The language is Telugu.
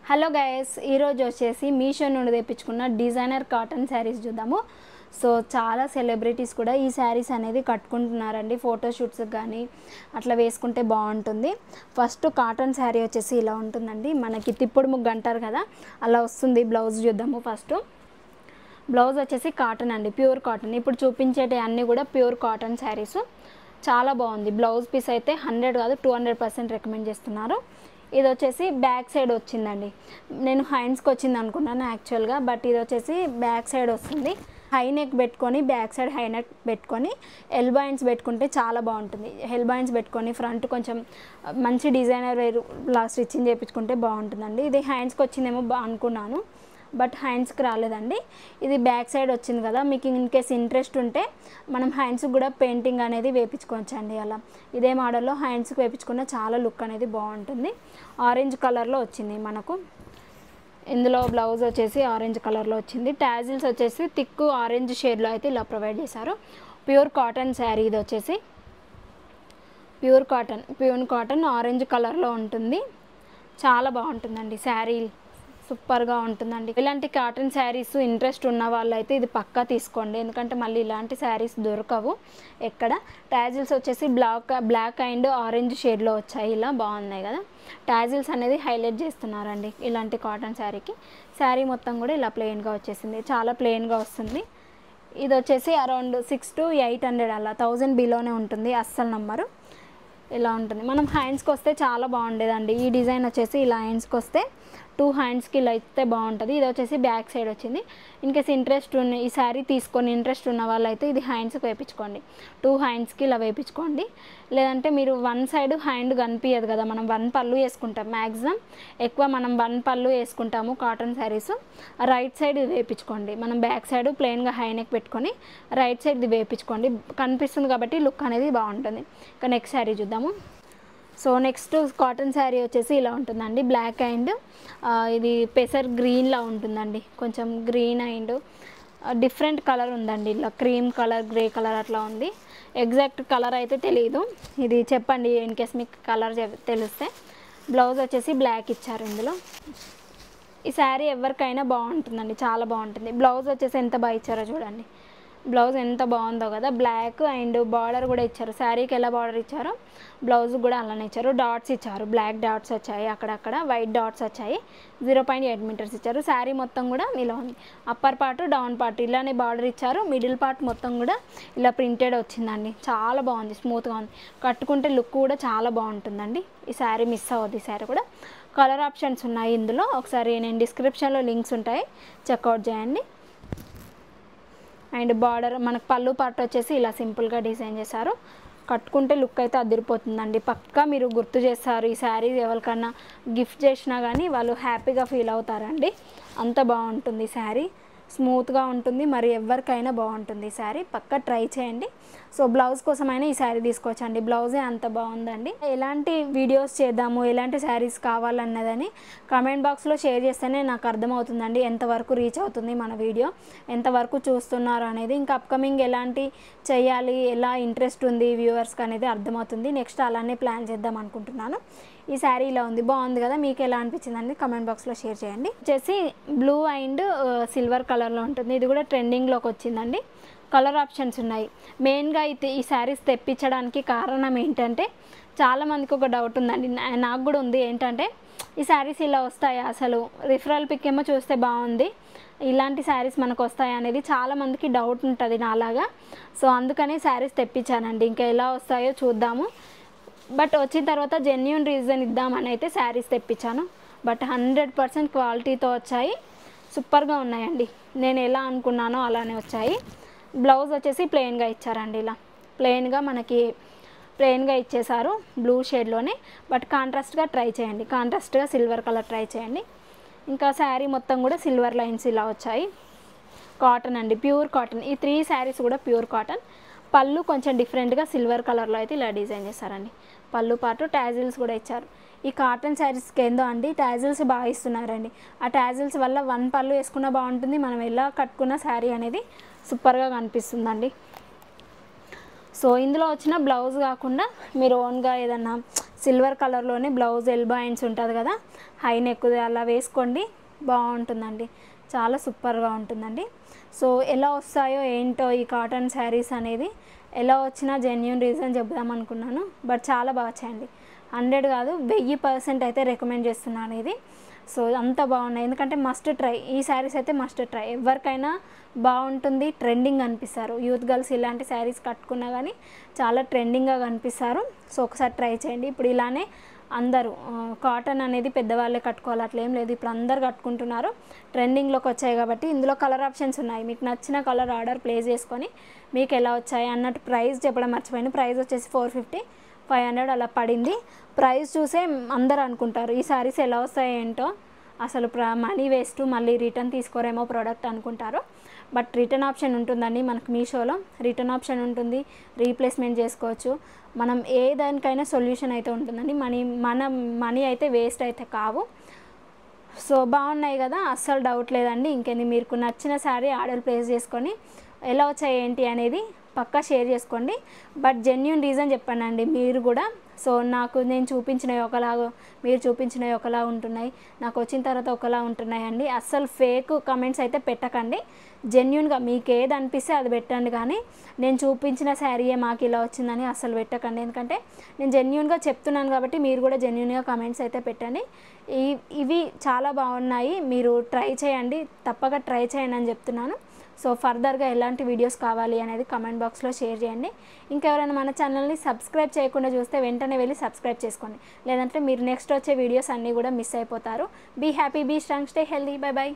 హలో గైస్, ఈరోజు వచ్చేసి మీషో నుండి తెప్పించుకున్న డిజైనర్ కాటన్ శారీస్ చూద్దాము. సో చాలా సెలబ్రిటీస్ కూడా ఈ శారీస్ అనేది కట్టుకుంటున్నారండి. ఫోటోషూట్స్కి కానీ అట్లా వేసుకుంటే బాగుంటుంది. ఫస్ట్ కాటన్ శారీ వచ్చేసి ఇలా ఉంటుందండి. మనకి తిప్పుడు ముగ్గు అంటారు కదా, అలా వస్తుంది. బ్లౌజ్ చూద్దాము. ఫస్ట్ బ్లౌజ్ వచ్చేసి కాటన్ అండి, ప్యూర్ కాటన్. ఇప్పుడు చూపించేటి అన్నీ కూడా ప్యూర్ కాటన్ శారీస్. చాలా బాగుంది. బ్లౌజ్ పీస్ అయితే 100 కాదు 200% రికమెండ్ చేస్తున్నారు. ఇది వచ్చేసి బ్యాక్ సైడ్ వచ్చిందండి. నేను హ్యాండ్స్కి వచ్చింది అనుకున్నాను యాక్చువల్గా, బట్ ఇది వచ్చేసి బ్యాక్ సైడ్ వస్తుంది. హై నెక్ పెట్టుకొని బ్యాక్ సైడ్ హై నెక్ పెట్టుకొని ఎల్బో హ్యాండ్స్ పెట్టుకుంటే చాలా బాగుంటుంది. ఎల్బో హ్యాండ్స్ పెట్టుకొని ఫ్రంట్ కొంచెం మంచి డిజైనర్ వేరు స్టిచ్చింగ్ చేయించుకుంటే బాగుంటుందండి. ఇది హ్యాండ్స్కి వచ్చిందేమో అనుకున్నాను, బట్ హ్యాండ్స్కి రాలేదండి. ఇది బ్యాక్ సైడ్ వచ్చింది కదా. మీకు ఇన్ కేస్ ఇంట్రెస్ట్ ఉంటే మనం హ్యాండ్స్కి కూడా పెయింటింగ్ అనేది వేయించుకోవచ్చండి. అలా ఇదే మోడల్లో హ్యాండ్స్కి వేయించుకున్న చాలా లుక్ అనేది బాగుంటుంది. ఆరెంజ్ కలర్లో వచ్చింది మనకు. ఇందులో బ్లౌజ్ వచ్చేసి ఆరెంజ్ కలర్లో వచ్చింది. టాజిల్స్ వచ్చేసి థిక్ ఆరెంజ్ షేడ్లో అయితే ఇలా ప్రొవైడ్ చేశారు. ప్యూర్ కాటన్ శారీ ఇది వచ్చేసి ప్యూర్ కాటన్ ఆరెంజ్ కలర్లో ఉంటుంది. చాలా బాగుంటుందండి శారీ, సూపర్గా ఉంటుందండి. ఇలాంటి కాటన్ శారీస్ ఇంట్రెస్ట్ ఉన్న వాళ్ళైతే ఇది పక్కా తీసుకోండి, ఎందుకంటే మళ్ళీ ఇలాంటి శారీస్ దొరకవు ఎక్కడ. టాజిల్స్ వచ్చేసి బ్లాక్ అండ్ ఆరెంజ్ షేడ్లో వచ్చాయి. ఇలా బాగున్నాయి కదా. టాజిల్స్ అనేది హైలైట్ చేస్తున్నారండి ఇలాంటి కాటన్ శారీకి. శారీ మొత్తం కూడా ఇలా ప్లెయిన్గా వచ్చేసింది, చాలా ప్లెయిన్గా వస్తుంది. ఇది వచ్చేసి అరౌండ్ 600 to 800 అలా 1000 బిలోనే ఉంటుంది అస్సలు నంబరు. ఇలా ఉంటుంది. మనం హ్యాండ్స్కి వస్తే చాలా బాగుండేదండి. ఈ డిజైన్ వచ్చేసి ఇలా హ్యాండ్స్కి వస్తే 2 హ్యాండ్స్కి ఇలా అయితే బాగుంటుంది. ఇది వచ్చేసి బ్యాక్ సైడ్ వచ్చింది. ఇన్కేస్ ఇంట్రెస్ట్ ఉన్న ఈ శారీ తీసుకొని ఇంట్రెస్ట్ ఉన్న వాళ్ళైతే ఇది హ్యాండ్స్కి వేయించుకోండి. 2 హ్యాండ్స్కి ఇలా వేయించుకోండి. లేదంటే మీరు 1 సైడ్ హ్యాండ్ కనిపించదు కదా, మనం 1 పళ్ళు వేసుకుంటాం. మ్యాక్సిమం ఎక్కువ మనం 1 పళ్ళు వేసుకుంటాము కాటన్ శారీస్. రైట్ సైడ్ ఇది వేయించుకోండి. మనం బ్యాక్ సైడ్ ప్లెయిన్గా హై నెక్ పెట్టుకొని రైట్ సైడ్ ఇది వేయించుకోండి. కనిపిస్తుంది కాబట్టి లుక్ అనేది బాగుంటుంది. ఇక నెక్స్ట్ శారీ చూద్దాము. సో నెక్స్ట్ కాటన్ శారీ వచ్చేసి ఇలా ఉంటుందండి. బ్లాక్ అండ్ ఇది పెసర్ గ్రీన్లా ఉంటుందండి. కొంచెం గ్రీన్ అండ్ డిఫరెంట్ కలర్ ఉందండి. ఇలా క్రీమ్ కలర్, గ్రే కలర్ అట్లా ఉంది. ఎగ్జాక్ట్ కలర్ అయితే తెలియదు, ఇది చెప్పండి ఇన్ కేస్ మీకు కలర్ తెలిస్తే. బ్లౌజ్ వచ్చేసి బ్లాక్ ఇచ్చారు ఇందులో. ఈ శారీ ఎవరికైనా బాగుంటుందండి, చాలా బాగుంటుంది. బ్లౌజ్ వచ్చేసి ఎంత బాగా ఇచ్చారో చూడండి. బ్లౌజ్ ఎంత బాగుందో కదా. బ్లాక్ అండ్ బార్డర్ కూడా ఇచ్చారు. శారీకి ఎలా బార్డర్ ఇచ్చారో బ్లౌజ్ కూడా అలానే ఇచ్చారు. డాట్స్ ఇచ్చారు, బ్లాక్ డాట్స్ వచ్చాయి, అక్కడక్కడ వైట్ డాట్స్ వచ్చాయి. 0.8 మీటర్స్ ఇచ్చారు. శారీ మొత్తం కూడా ఇలా ఉంది. అప్పర్ పార్ట్, డౌన్ పార్ట్ ఇలానే బార్డర్ ఇచ్చారు. మిడిల్ పార్ట్ మొత్తం కూడా ఇలా ప్రింటెడ్ వచ్చిందండి. చాలా బాగుంది, స్మూత్గా ఉంది. కట్టుకుంటే లుక్ కూడా చాలా బాగుంటుందండి. ఈ శారీ మిస్ అవ్వద్దు. ఈ శారీ కూడా కలర్ ఆప్షన్స్ ఉన్నాయి ఇందులో. ఒకసారి నేను డిస్క్రిప్షన్లో లింక్స్ ఉంటాయి, చెక్అవుట్ చేయండి. అండ్ బార్డర్ మనకు పళ్ళు పార్ట్ వచ్చేసి ఇలా సింపుల్గా డిజైన్ చేశారు. కట్టుకుంటే లుక్ అయితే అదిరిపోతుందండి. పక్కా మీరు గుర్తు చేస్తారు. ఈ శారీ ఎవరికన్నా గిఫ్ట్ చేసినా కానీ వాళ్ళు హ్యాపీగా ఫీల్ అవుతారండి. అంత బాగుంటుంది శారీ, స్మూత్గా ఉంటుంది. మరి ఎవరికైనా బాగుంటుంది ఈ శారీ, పక్కా ట్రై చేయండి. సో బ్లౌజ్ కోసమైనా ఈ శారీ తీసుకోవచ్చండి. బ్లౌజే అంత బాగుందండి. ఎలాంటి వీడియోస్ చేద్దాము, ఎలాంటి శారీస్ కావాలన్నదని కామెంట్ బాక్స్లో షేర్ చేస్తేనే నాకు అర్థమవుతుందండి ఎంతవరకు రీచ్ అవుతుంది మన వీడియో, ఎంతవరకు చూస్తున్నారు అనేది. ఇంకా అప్కమింగ్ ఎలాంటి చేయాలి, ఎలా ఇంట్రెస్ట్ ఉంది వ్యూవర్స్కి అనేది అర్థమవుతుంది. నెక్స్ట్ అలానే ప్లాన్ చేద్దాం అనుకుంటున్నాను. ఈ శారీ ఇలా ఉంది, బాగుంది కదా. మీకు ఎలా అనిపించిందండి కామెంట్ బాక్స్లో షేర్ చేయండి. వచ్చేసి బ్లూ అండ్ సిల్వర్ కలర్లో ఉంటుంది. ఇది కూడా ట్రెండింగ్లోకి వచ్చిందండి. కలర్ ఆప్షన్స్ ఉన్నాయి. మెయిన్గా అయితే ఈ శారీస్ తెప్పించడానికి కారణం ఏంటంటే, చాలామందికి ఒక డౌట్ ఉందండి, నాకు కూడా ఉంది. ఏంటంటే ఈ శారీస్ ఇలా వస్తాయా, అసలు రిఫరల్ పిక్ ఏమో చూస్తే బాగుంది, ఇలాంటి శారీస్ మనకు వస్తాయా అనేది చాలామందికి డౌట్ ఉంటుంది నాలాగా. సో అందుకని శారీస్ తెప్పించానండి. ఇంకా ఎలా వస్తాయో చూద్దాము. బట్ వచ్చిన తర్వాత జెన్యూన్ రీజన్ ఇద్దామని అయితే శారీస్ తెప్పించాను. బట్ 100% క్వాలిటీతో వచ్చాయి, సూపర్గా ఉన్నాయండి. నేను ఎలా అనుకున్నానో అలానే వచ్చాయి. బ్లౌజ్ వచ్చేసి ప్లెయిన్గా ఇచ్చారండి. ఇలా ప్లెయిన్గా ఇచ్చేసారు బ్లూ షేడ్లోనే. బట్ కాంట్రాస్ట్గా ట్రై చేయండి, కాంట్రాస్ట్గా సిల్వర్ కలర్ ట్రై చేయండి. ఇంకా శారీ మొత్తం కూడా సిల్వర్ లైన్స్ ఇలా వచ్చాయి. కాటన్ అండి, ప్యూర్ కాటన్. ఈ 3 శారీస్ కూడా ప్యూర్ కాటన్. పళ్ళు కొంచెం డిఫరెంట్గా సిల్వర్ కలర్లో అయితే ఇలా డిజైన్ చేశారండి. పళ్ళు పాటు టాజిల్స్ కూడా ఇచ్చారు. ఈ కాటన్ శారీస్కి ఏందో అండి టాజిల్స్ బాగా ఇస్తున్నారండి. ఆ టాజిల్స్ వల్ల 1 పళ్ళు వేసుకున్నా బాగుంటుంది, మనం ఎలా కట్టుకున్న శారీ అనేది సూపర్గా కనిపిస్తుందండి. సో ఇందులో వచ్చిన బ్లౌజ్ కాకుండా మీరు ఓన్గా ఏదన్నా సిల్వర్ కలర్లోనే బ్లౌజ్ ఎల్బో హ్యాండ్స్ ఉంటుంది కదా, హై నెక్ అలా వేసుకోండి, బాగుంటుందండి, చాలా సూపర్గా ఉంటుందండి. సో ఎలా వస్తాయో ఏంటో ఈ కాటన్ శారీస్ అనేది, ఎలా వచ్చినా జెన్యూన్ రీజన్ చెప్దాం అనుకున్నాను, బట్ చాలా బాగా వచ్చాయండి. 100 కాదు 1000% అయితే రికమెండ్ చేస్తున్నాను ఇది. సో అంత బాగున్నాయి, ఎందుకంటే మస్ట్ ట్రై, ఈ శారీస్ అయితే మస్ట్ ట్రై, ఎవరికైనా బాగుంటుంది, ట్రెండింగ్ అనిపిస్తారు. యూత్ గర్ల్స్ ఇలాంటి శారీస్ కట్టుకున్నా కానీ చాలా ట్రెండింగ్గా కనిపిస్తారు. సో ఒకసారి ట్రై చేయండి. ఇప్పుడు ఇలానే అందరూ కాటన్ అనేది పెద్దవాళ్ళే కట్టుకోవాలి అట్లా ఏం లేదు, ఇప్పుడు అందరు కట్టుకుంటున్నారు, ట్రెండింగ్లోకి వచ్చాయి కాబట్టి. ఇందులో కలర్ ఆప్షన్స్ ఉన్నాయి, మీకు నచ్చిన కలర్ ఆర్డర్ ప్లేస్ చేసుకొని మీకు ఎలా వచ్చాయి అన్నట్టు ప్రైస్ చెప్పడం మర్చిపోయాను. ప్రైస్ వచ్చేసి 450, 500 అలా పడింది. ప్రైస్ చూసే అందరు అనుకుంటారు ఈ శారీస్ ఎలా వస్తాయి ఏంటో, అసలు మనీ వేస్ట్, మళ్ళీ రిటర్న్ తీసుకోరేమో ప్రోడక్ట్ అనుకుంటారు. బట్ రిటర్న్ ఆప్షన్ ఉంటుందండి మనకు, మీషోలో రిటర్న్ ఆప్షన్ ఉంటుంది, రీప్లేస్మెంట్ చేసుకోవచ్చు, మనం ఏ దానికైనా సొల్యూషన్ అయితే ఉంటుందండి. మన మనీ అయితే వేస్ట్ అయితే కావు. సో బాగున్నాయి కదా, అస్సలు డౌట్ లేదండి. ఇంకేంది, మీకు నచ్చిన శారీ ఆర్డర్ ప్లేస్ చేసుకొని ఎలా వచ్చాయి ఏంటి అనేది పక్కా షేర్ చేసుకోండి, బట్ జెన్యూన్ రీజన్ చెప్పండి మీరు కూడా. సో నేను చూపించినవి ఒకలాగా, మీరు చూపించినవి ఒకలా ఉంటున్నాయి, నాకు వచ్చిన తర్వాత ఒకలా ఉంటున్నాయండి. అస్సలు ఫేక్ కమెంట్స్ అయితే పెట్టకండి, జెన్యూన్గా మీకు ఏది అనిపిస్తే అది పెట్టండి, కానీ నేను చూపించిన శారీయే మాకు ఇలా వచ్చిందని అస్సలు పెట్టకండి. ఎందుకంటే నేను జెన్యూన్గా చెప్తున్నాను కాబట్టి మీరు కూడా జెన్యూన్గా కమెంట్స్ అయితే పెట్టండి. ఇవి చాలా బాగున్నాయి, మీరు ట్రై చేయండి, తప్పక ట్రై చేయండి అని చెప్తున్నాను. సో ఫర్దర్గా ఎలాంటి వీడియోస్ కావాలి అనేది కమెంట్ బాక్స్లో షేర్ చేయండి. ఇంకెవరైనా మన ఛానల్ని సబ్స్క్రైబ్ చేయకుండా చూస్తే వెంటనే వెళ్ళి సబ్స్క్రైబ్ చేసుకోండి, లేదంటే మీరు నెక్స్ట్ వచ్చే వీడియోస్ అన్నీ కూడా మిస్ అయిపోతారు. Be happy, be strong, stay healthy, bye by.